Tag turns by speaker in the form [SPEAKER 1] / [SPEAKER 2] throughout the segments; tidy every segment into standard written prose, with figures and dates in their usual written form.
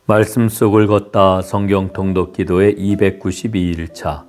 [SPEAKER 1] 말씀 속을 걷다 성경 통독 기도의 292일차.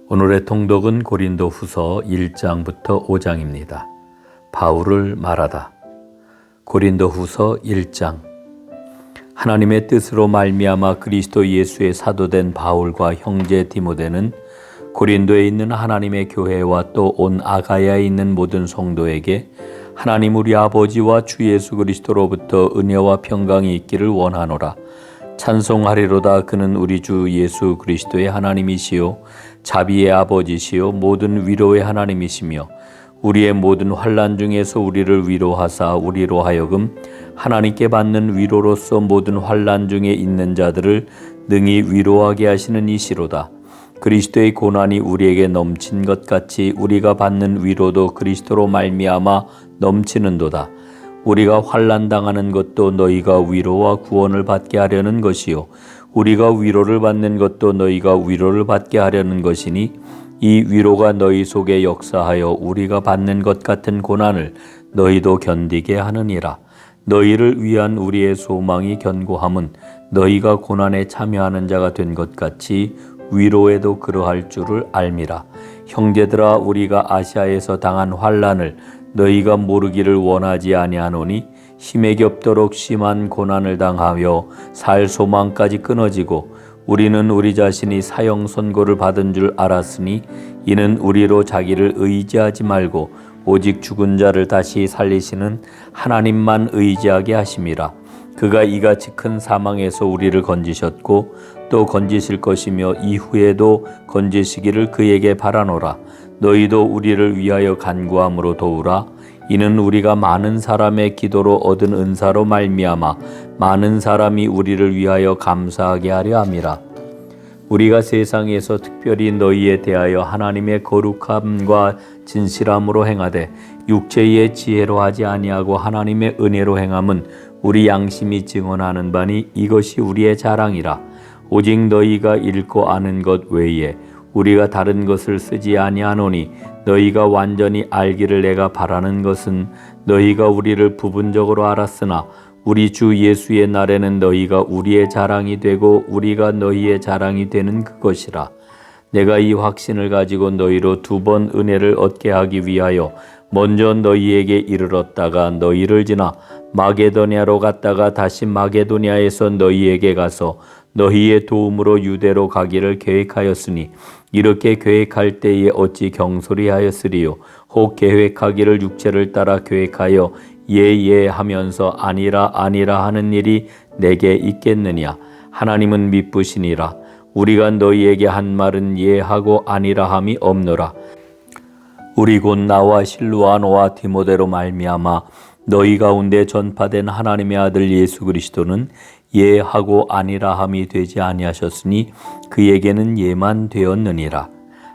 [SPEAKER 1] 오늘의 통독은 고린도 후서 1장부터 5장입니다. 바울을 말하다. 고린도 후서 1장. 하나님의 뜻으로 말미암아 그리스도 예수의 사도된 바울과 형제 디모데는 고린도에 있는 하나님의 교회와 또 온 아가야에 있는 모든 성도에게 하나님 우리 아버지와 주 예수 그리스도로부터 은혜와 평강이 있기를 원하노라. 찬송하리로다. 그는 우리 주 예수 그리스도의 하나님이시요 자비의 아버지시요 모든 위로의 하나님이시며 우리의 모든 환난 중에서 우리를 위로하사 우리로 하여금 하나님께 받는 위로로서 모든 환난 중에 있는 자들을 능히 위로하게 하시는 이시로다. 그리스도의 고난이 우리에게 넘친 것 같이 우리가 받는 위로도 그리스도로 말미암아 넘치는도다. 우리가 환난 당하는 것도 너희가 위로와 구원을 받게 하려는 것이요 우리가 위로를 받는 것도 너희가 위로를 받게 하려는 것이니 이 위로가 너희 속에 역사하여 우리가 받는 것 같은 고난을 너희도 견디게 하느니라. 너희를 위한 우리의 소망이 견고함은 너희가 고난에 참여하는 자가 된 것 같이 위로에도 그러할 줄을 알미라. 형제들아, 우리가 아시아에서 당한 환난을 너희가 모르기를 원하지 아니하노니 힘에 겹도록 심한 고난을 당하여 살 소망까지 끊어지고 우리는 우리 자신이 사형 선고를 받은 줄 알았으니 이는 우리로 자기를 의지하지 말고 오직 죽은 자를 다시 살리시는 하나님만 의지하게 하심이라. 그가 이같이 큰 사망에서 우리를 건지셨고 또 건지실 것이며 이후에도 건지시기를 그에게 바라노라. 너희도 우리를 위하여 간구함으로 도우라. 이는 우리가 많은 사람의 기도로 얻은 은사로 말미암아 많은 사람이 우리를 위하여 감사하게 하려 함이라. 우리가 세상에서 특별히 너희에 대하여 하나님의 거룩함과 진실함으로 행하되 육체의 지혜로 하지 아니하고 하나님의 은혜로 행함은 우리 양심이 증언하는 바니 이것이 우리의 자랑이라. 오직 너희가 읽고 아는 것 외에 우리가 다른 것을 쓰지 아니하노니 너희가 완전히 알기를 내가 바라는 것은 너희가 우리를 부분적으로 알았으나 우리 주 예수의 날에는 너희가 우리의 자랑이 되고 우리가 너희의 자랑이 되는 그것이라. 내가 이 확신을 가지고 너희로 2번 은혜를 얻게 하기 위하여 먼저 너희에게 이르렀다가 너희를 지나 마게도냐로 갔다가 다시 마게도냐에서 너희에게 가서 너희의 도움으로 유대로 가기를 계획하였으니 이렇게 계획할 때에 어찌 경솔히 하였으리요. 혹 계획하기를 육체를 따라 계획하여 예예 하면서 아니라 아니라 하는 일이 내게 있겠느냐. 하나님은 미쁘시니라. 우리가 너희에게 한 말은 예하고 아니라 함이 없노라. 우리 곧 나와 실루아노와 디모데로 말미암아 너희 가운데 전파된 하나님의 아들 예수 그리스도는 예하고 아니라 함이 되지 아니하셨으니 그에게는 예만 되었느니라.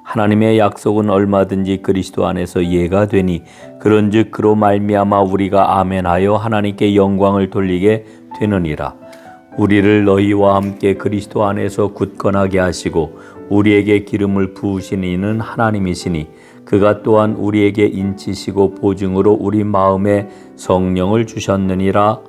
[SPEAKER 1] 하나님의 약속은 얼마든지 그리스도 안에서 예가 되니 그런즉 그로 말미암아 우리가 아멘하여 하나님께 영광을 돌리게 되느니라. 우리를 너희와 함께 그리스도 안에서 굳건하게 하시고 우리에게 기름을 부으신 이는 하나님이시니 그가 또한 우리에게 인치시고 보증으로 우리 마음에 성령을 주셨느니라.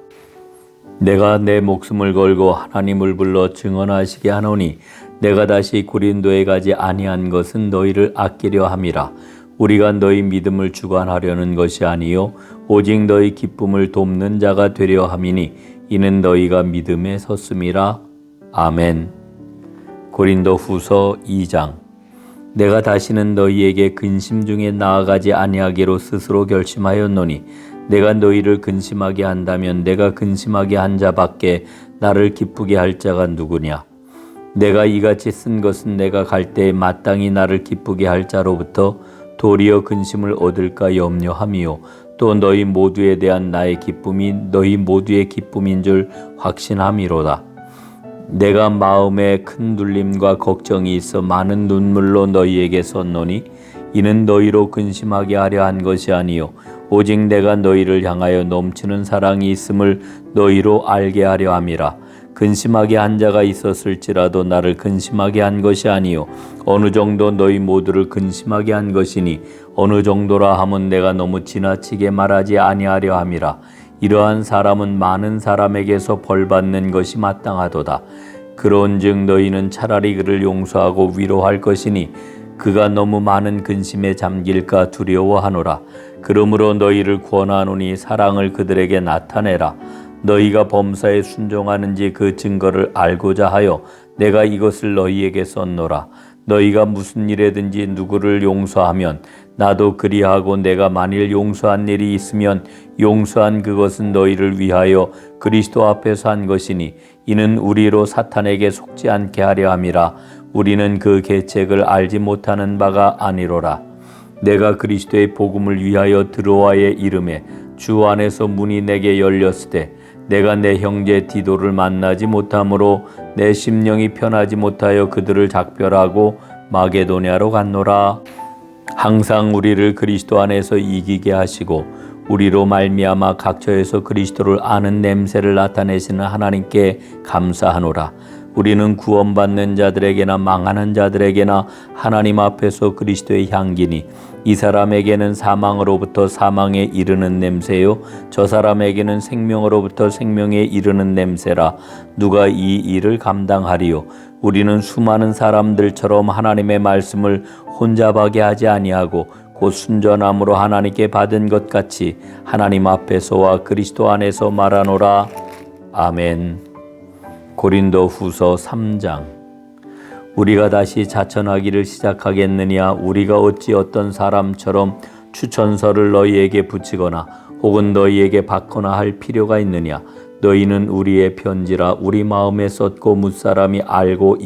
[SPEAKER 1] 내가 내 목숨을 걸고 하나님을 불러 증언하시게 하노니 내가 다시 고린도에 가지 아니한 것은 너희를 아끼려 함이라. 우리가 너희 믿음을 주관하려는 것이 아니요 오직 너희 기쁨을 돕는 자가 되려 함이니 이는 너희가 믿음에 섰음이라. 아멘. 고린도 후서 2장. 내가 다시는 너희에게 근심 중에 나아가지 아니하기로 스스로 결심하였노니 내가 너희를 근심하게 한다면 내가 근심하게 한 자밖에 나를 기쁘게 할 자가 누구냐. 내가 이같이 쓴 것은 내가 갈 때에 마땅히 나를 기쁘게 할 자로부터 도리어 근심을 얻을까 염려함이요 또 너희 모두에 대한 나의 기쁨이 너희 모두의 기쁨인 줄 확신함이로다. 내가 마음에 큰 눌림과 걱정이 있어 많은 눈물로 너희에게 썼노니 이는 너희로 근심하게 하려 한 것이 아니요 오직 내가 너희를 향하여 넘치는 사랑이 있음을 너희로 알게 하려 함이라. 근심하게 한 자가 있었을지라도 나를 근심하게 한 것이 아니요 어느 정도 너희 모두를 근심하게 한 것이니 어느 정도라 함은 내가 너무 지나치게 말하지 아니하려 함이라. 이러한 사람은 많은 사람에게서 벌받는 것이 마땅하도다. 그런즉 너희는 차라리 그를 용서하고 위로할 것이니 그가 너무 많은 근심에 잠길까 두려워하노라. 그러므로 너희를 권하노니 사랑을 그들에게 나타내라. 너희가 범사에 순종하는지 그 증거를 알고자 하여 내가 이것을 너희에게 썼노라. 너희가 무슨 일에든지 누구를 용서하면 나도 그리하고 내가 만일 용서한 일이 있으면 용서한 그것은 너희를 위하여 그리스도 앞에서 한 것이니 이는 우리로 사탄에게 속지 않게 하려 함이라. 우리는 그 계책을 알지 못하는 바가 아니로라. 내가 그리스도의 복음을 위하여 드로아의 이름에 주 안에서 문이 내게 열렸을 때 내가 내 형제 디도를 만나지 못하므로 내 심령이 편하지 못하여 그들을 작별하고 마게도냐로 갔노라. 항상 우리를 그리스도 안에서 이기게 하시고 우리로 말미암아 각처에서 그리스도를 아는 냄새를 나타내시는 하나님께 감사하노라. 우리는 구원받는 자들에게나 망하는 자들에게나 하나님 앞에서 그리스도의 향기니 이 사람에게는 사망으로부터 사망에 이르는 냄새요 저 사람에게는 생명으로부터 생명에 이르는 냄새라. 누가 이 일을 감당하리요? 우리는 수많은 사람들처럼 하나님의 말씀을 혼잡하게 하지 아니하고 곧 순전함으로 하나님께 받은 것 같이 하나님 앞에서와 그리스도 안에서 말하노라. 아멘. 고린도 후서 3장. 우리가 다시 자천하기를 시작하겠느냐? 우리가 어찌 어떤 사람처럼 추천서를 너희에게 붙이거나 혹은 너희에게 받거나 할 필요가 있느냐? 너희는 우리의 편지라 우리 마음에 썼고 무사람이 알고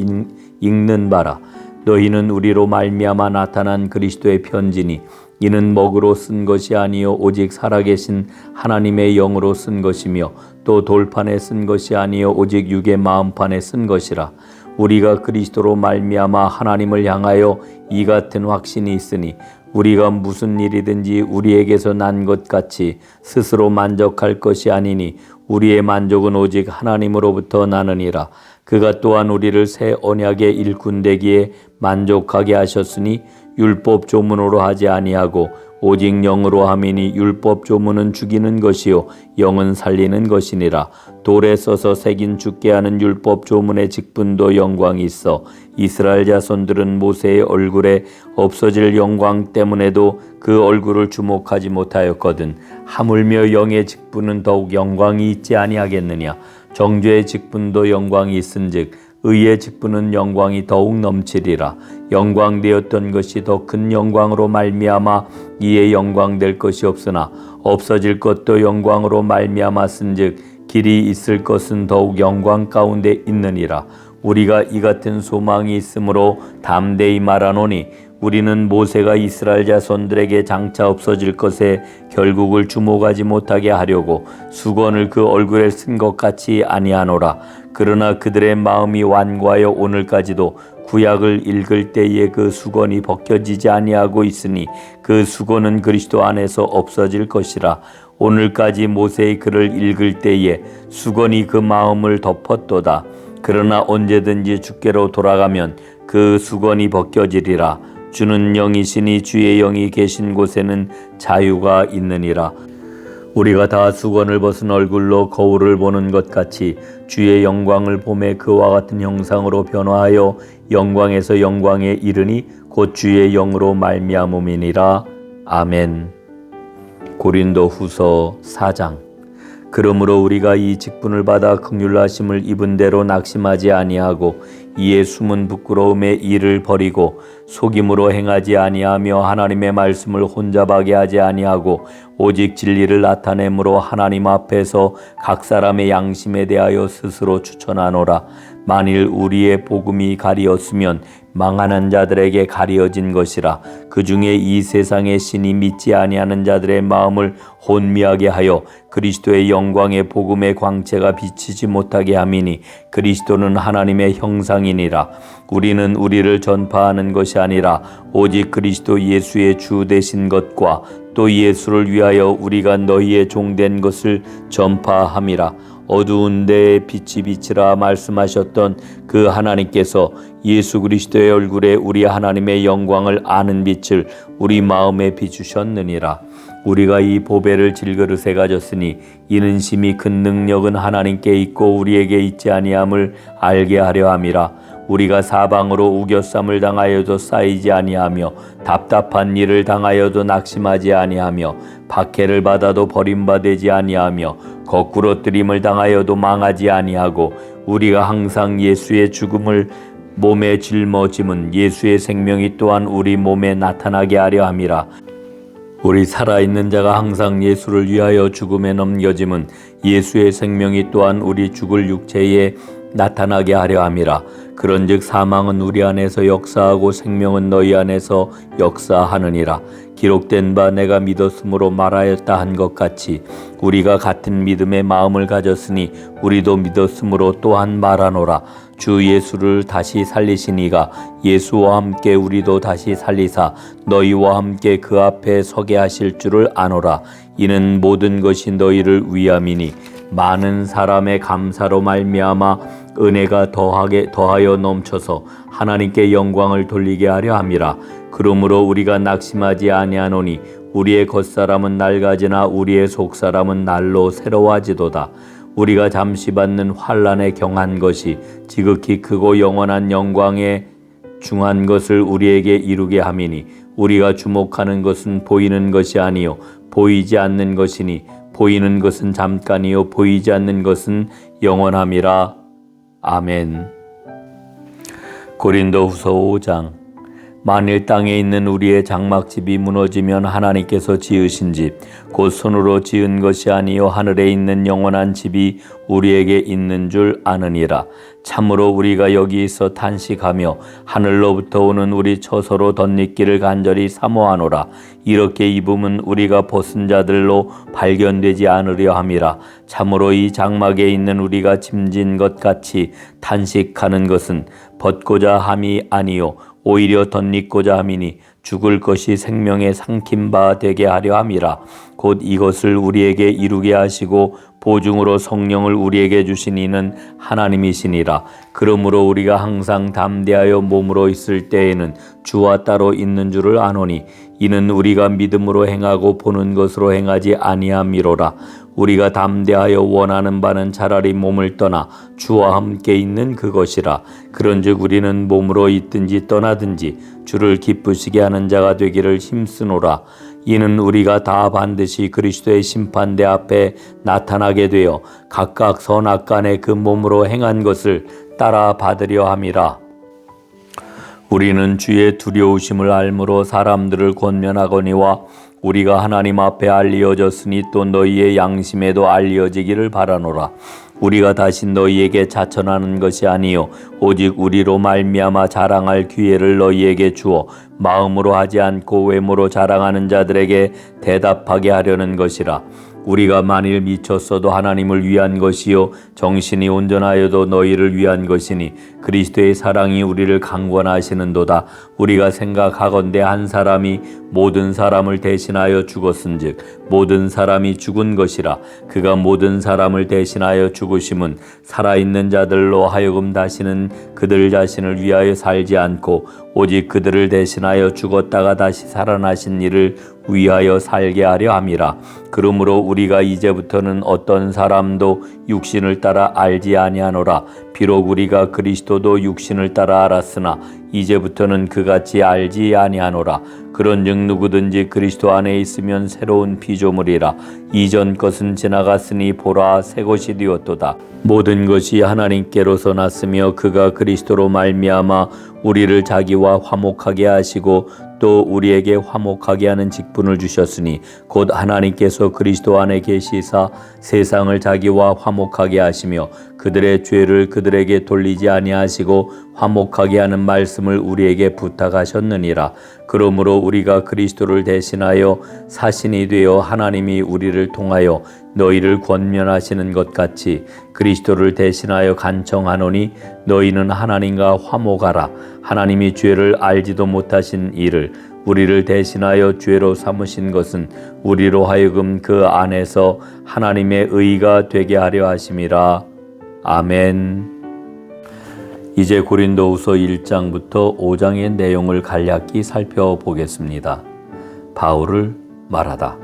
[SPEAKER 1] 읽는 바라. 너희는 우리로 말미암아 나타난 그리스도의 편지니 이는 먹으로 쓴 것이 아니요 오직 살아계신 하나님의 영으로 쓴 것이며 또 돌판에 쓴 것이 아니요 오직 육의 마음판에 쓴 것이라. 우리가 그리스도로 말미암아 하나님을 향하여 이 같은 확신이 있으니 우리가 무슨 일이든지 우리에게서 난 것 같이 스스로 만족할 것이 아니니 우리의 만족은 오직 하나님으로부터 나느니라. 그가 또한 우리를 새 언약의 일꾼 되기에 만족하게 하셨으니 율법 조문으로 하지 아니하고 오직 영으로 함이니 율법 조문은 죽이는 것이요 영은 살리는 것이니라. 돌에 써서 새긴 죽게 하는 율법 조문의 직분도 영광이 있어 이스라엘 자손들은 모세의 얼굴에 없어질 영광 때문에도 그 얼굴을 주목하지 못하였거든. 하물며 영의 직분은 더욱 영광이 있지 아니하겠느냐? 정죄의 직분도 영광이 있은즉 의의 직분은 영광이 더욱 넘치리라. 영광되었던 것이 더 큰 영광으로 말미암아 이에 영광될 것이 없으나 없어질 것도 영광으로 말미암았은즉 길이 있을 것은 더욱 영광 가운데 있느니라. 우리가 이 같은 소망이 있으므로 담대히 말하노니 우리는 모세가 이스라엘 자손들에게 장차 없어질 것에 결국을 주목하지 못하게 하려고 수건을 그 얼굴에 쓴 것 같이 아니하노라. 그러나 그들의 마음이 완고하여 오늘까지도 구약을 읽을 때에 그 수건이 벗겨지지 아니하고 있으니 그 수건은 그리스도 안에서 없어질 것이라. 오늘까지 모세의 글을 읽을 때에 수건이 그 마음을 덮었도다. 그러나 언제든지 주께로 돌아가면 그 수건이 벗겨지리라. 주는 영이시니 주의 영이 계신 곳에는 자유가 있느니라. 우리가 다 수건을 벗은 얼굴로 거울을 보는 것 같이 주의 영광을 보매 그와 같은 형상으로 변화하여 영광에서 영광에 이르니 곧 주의 영으로 말미암음이니라. 아멘. 고린도 후서 4장. 그러므로 우리가 이 직분을 받아 긍휼하심을 입은 대로 낙심하지 아니하고 이에 숨은 부끄러움의 일을 버리고 속임으로 행하지 아니하며 하나님의 말씀을 혼잡하게 하지 아니하고 오직 진리를 나타내므로 하나님 앞에서 각 사람의 양심에 대하여 스스로 추천하노라. 만일 우리의 복음이 가리었으면 망하는 자들에게 가리어진 것이라. 그 중에 이 세상의 신이 믿지 아니하는 자들의 마음을 혼미하게 하여 그리스도의 영광의 복음의 광채가 비치지 못하게 함이니 그리스도는 하나님의 형상이니라. 우리는 우리를 전파하는 것이 아니라 오직 그리스도 예수의 주 되신 것과 또 예수를 위하여 우리가 너희의 종된 것을 전파함이라. 어두운 데에 빛이 비치라 말씀하셨던 그 하나님께서 예수 그리스도의 얼굴에 우리 하나님의 영광을 아는 빛을 우리 마음에 비추셨느니라. 우리가 이 보배를 질그릇에 가졌으니 이는 심히 큰 능력은 하나님께 있고 우리에게 있지 아니함을 알게 하려 함이라. 우리가 사방으로 우겨쌈을 당하여도 쌓이지 아니하며 답답한 일을 당하여도 낙심하지 아니하며 박해를 받아도 버림받지 아니하며 거꾸로 뜨림을 당하여도 망하지 아니하고 우리가 항상 예수의 죽음을 몸에 짊어짐은 예수의 생명이 또한 우리 몸에 나타나게 하려 함이라. 우리 살아있는 자가 항상 예수를 위하여 죽음에 넘겨짐은 예수의 생명이 또한 우리 죽을 육체에 나타나게 하려 함이라. 그런즉 사망은 우리 안에서 역사하고 생명은 너희 안에서 역사하느니라. 기록된 바 내가 믿었으므로 말하였다 한 것 같이 우리가 같은 믿음의 마음을 가졌으니 우리도 믿었으므로 또한 말하노라. 주 예수를 다시 살리신 이가 예수와 함께 우리도 다시 살리사 너희와 함께 그 앞에 서게 하실 줄을 아노라. 이는 모든 것이 너희를 위함이니 많은 사람의 감사로 말미암아 은혜가 더하여 넘쳐서 하나님께 영광을 돌리게 하려 함이라. 그러므로 우리가 낙심하지 아니하노니 우리의 겉사람은 낡아지나 우리의 속사람은 날로 새로워지도다. 우리가 잠시 받는 환난에 경한 것이 지극히 크고 영원한 영광에 중한 것을 우리에게 이루게 함이니 우리가 주목하는 것은 보이는 것이 아니요 보이지 않는 것이니 보이는 것은 잠깐이요 보이지 않는 것은 영원함이라. 아멘. 고린도후서 5장. 만일 땅에 있는 우리의 장막집이 무너지면 하나님께서 지으신 집 곧 손으로 지은 것이 아니요 하늘에 있는 영원한 집이 우리에게 있는 줄 아느니라. 참으로 우리가 여기서 탄식하며 하늘로부터 오는 우리 처소로 덧입기를 간절히 사모하노라. 이렇게 입음은 우리가 벗은 자들로 발견되지 않으려 함이라. 참으로 이 장막에 있는 우리가 짐진 것 같이 탄식하는 것은 벗고자 함이 아니요 오히려 덧입고자 함이니 죽을 것이 생명에 삼킨 바 되게 하려 함이라. 곧 이것을 우리에게 이루게 하시고 보증으로 성령을 우리에게 주신 이는 하나님이시니라. 그러므로 우리가 항상 담대하여 몸으로 있을 때에는 주와 따로 있는 줄을 아노니 이는 우리가 믿음으로 행하고 보는 것으로 행하지 아니함이로라. 우리가 담대하여 원하는 바는 차라리 몸을 떠나 주와 함께 있는 그것이라. 그런즉 우리는 몸으로 있든지 떠나든지 주를 기쁘시게 하는 자가 되기를 힘쓰노라. 이는 우리가 다 반드시 그리스도의 심판대 앞에 나타나게 되어 각각 선악간에 그 몸으로 행한 것을 따라 받으려 함이라. 우리는 주의 두려우심을 알므로 사람들을 권면하거니와 우리가 하나님 앞에 알리어졌으니 또 너희의 양심에도 알리어지기를 바라노라. 우리가 다시 너희에게 자천하는 것이 아니요 오직 우리로 말미암아 자랑할 기회를 너희에게 주어 마음으로 하지 않고 외모로 자랑하는 자들에게 대답하게 하려는 것이라. 우리가 만일 미쳤어도 하나님을 위한 것이요 정신이 온전하여도 너희를 위한 것이니 그리스도의 사랑이 우리를 강권하시는도다. 우리가 생각하건대 한 사람이 모든 사람을 대신하여 죽었은즉 모든 사람이 죽은 것이라. 그가 모든 사람을 대신하여 죽으심은 살아있는 자들로 하여금 다시는 그들 자신을 위하여 살지 않고 오직 그들을 대신하여 죽었다가 다시 살아나신 이를 위하여 살게 하려 함이라. 그러므로 우리가 이제부터는 어떤 사람도 육신을 따라 알지 아니하노라. 비록 우리가 그리스도도 육신을 따라 알았으나 이제부터는 그같이 알지 아니하노라. 그런즉 누구든지 그리스도 안에 있으면 새로운 피조물이라. 이전 것은 지나갔으니 보라 새 것이 되었도다. 모든 것이 하나님께로서 났으며 그가 그리스도로 말미암아 우리를 자기와 화목하게 하시고 또 우리에게 화목하게 하는 직분을 주셨으니 곧 하나님께서 그리스도 안에 계시사 세상을 자기와 화목하게 하시며 그들의 죄를 그들에게 돌리지 아니하시고 화목하게 하는 말씀을 우리에게 부탁하셨느니라. 그러므로 우리가 그리스도를 대신하여 사신이 되어 하나님이 우리를 통하여 너희를 권면하시는 것 같이 그리스도를 대신하여 간청하노니 너희는 하나님과 화목하라. 하나님이 죄를 알지도 못하신 이를 우리를 대신하여 죄로 삼으신 것은 우리로 하여금 그 안에서 하나님의 의가 되게 하려 하심이라. 아멘. 이제 고린도후서 1장부터 5장의 내용을 간략히 살펴보겠습니다. 바울을 말하다.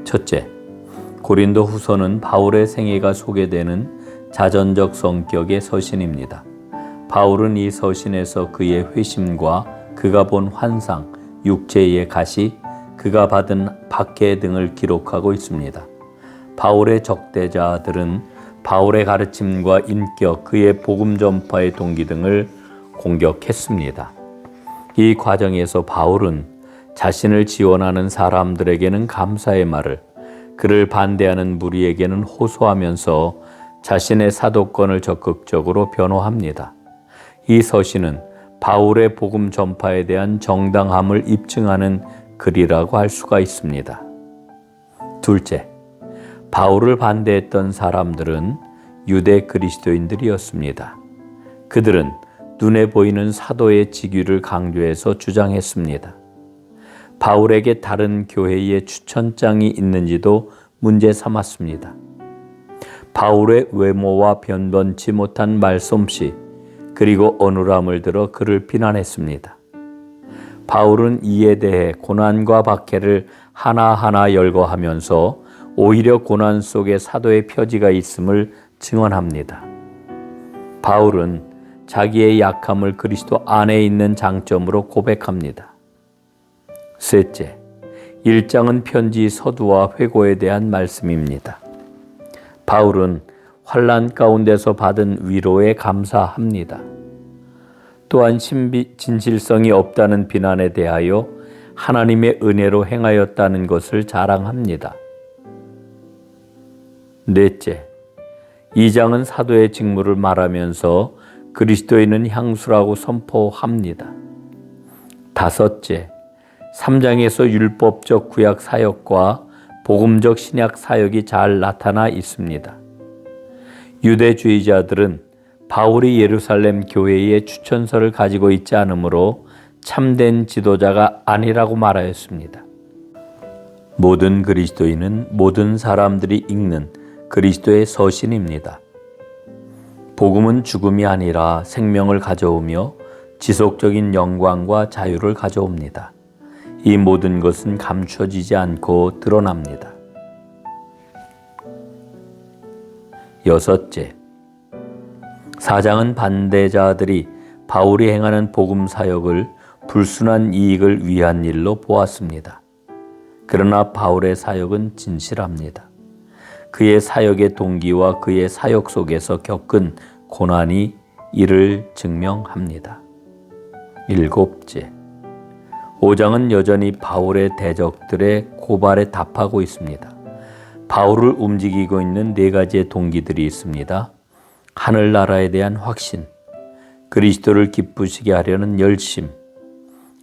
[SPEAKER 1] 첫째, 고린도 후서는 바울의 생애가 소개되는 자전적 성격의 서신입니다. 바울은 이 서신에서 그의 회심과 그가 본 환상, 육체의 가시, 그가 받은 박해 등을 기록하고 있습니다. 바울의 적대자들은 바울의 가르침과 인격, 그의 복음 전파의 동기 등을 공격했습니다. 이 과정에서 바울은 자신을 지원하는 사람들에게는 감사의 말을, 그를 반대하는 무리에게는 호소하면서 자신의 사도권을 적극적으로 변호합니다. 이 서신은 바울의 복음 전파에 대한 정당함을 입증하는 글이라고 할 수가 있습니다. 둘째, 바울을 반대했던 사람들은 유대 그리스도인들이었습니다. 그들은 눈에 보이는 사도의 직위를 강조해서 주장했습니다. 바울에게 다른 교회의 추천장이 있는지도 문제 삼았습니다. 바울의 외모와 변변치 못한 말솜씨, 그리고 어눌함을 들어 그를 비난했습니다. 바울은 이에 대해 고난과 박해를 하나하나 열거하면서 오히려 고난 속에 사도의 표지가 있음을 증언합니다. 바울은 자기의 약함을 그리스도 안에 있는 장점으로 고백합니다. 셋째, 1장은 편지 서두와 회고에 대한 말씀입니다. 바울은 환난 가운데서 받은 위로에 감사합니다. 또한 진실성이 없다는 비난에 대하여 하나님의 은혜로 행하였다는 것을 자랑합니다. 넷째, 2장은 사도의 직무를 말하면서 그리스도인은 향수라고 선포합니다. 다섯째, 3장에서 율법적 구약 사역과 복음적 신약 사역이 잘 나타나 있습니다. 유대주의자들은 바울이 예루살렘 교회의 추천서를 가지고 있지 않으므로 참된 지도자가 아니라고 말하였습니다. 모든 그리스도인은 모든 사람들이 읽는 그리스도의 서신입니다. 복음은 죽음이 아니라 생명을 가져오며 지속적인 영광과 자유를 가져옵니다. 이 모든 것은 감춰지지 않고 드러납니다. 여섯째, 4장은 반대자들이 바울이 행하는 복음 사역을 불순한 이익을 위한 일로 보았습니다. 그러나 바울의 사역은 진실합니다. 그의 사역의 동기와 그의 사역 속에서 겪은 고난이 이를 증명합니다. 일곱째, 5장은 여전히 바울의 대적들의 고발에 답하고 있습니다. 바울을 움직이고 있는 4가지의 동기들이 있습니다. 하늘나라에 대한 확신, 그리스도를 기쁘시게 하려는 열심,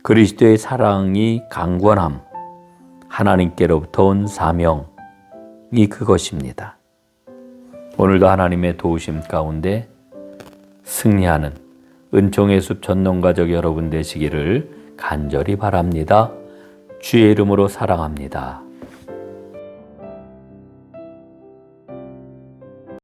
[SPEAKER 1] 그리스도의 사랑이 강권함, 하나님께로부터 온 사명이 그것입니다. 오늘도 하나님의 도우심 가운데 승리하는 은총의 숲 전농가족 여러분 되시기를 간절히 바랍니다. 주의 이름으로 사랑합니다.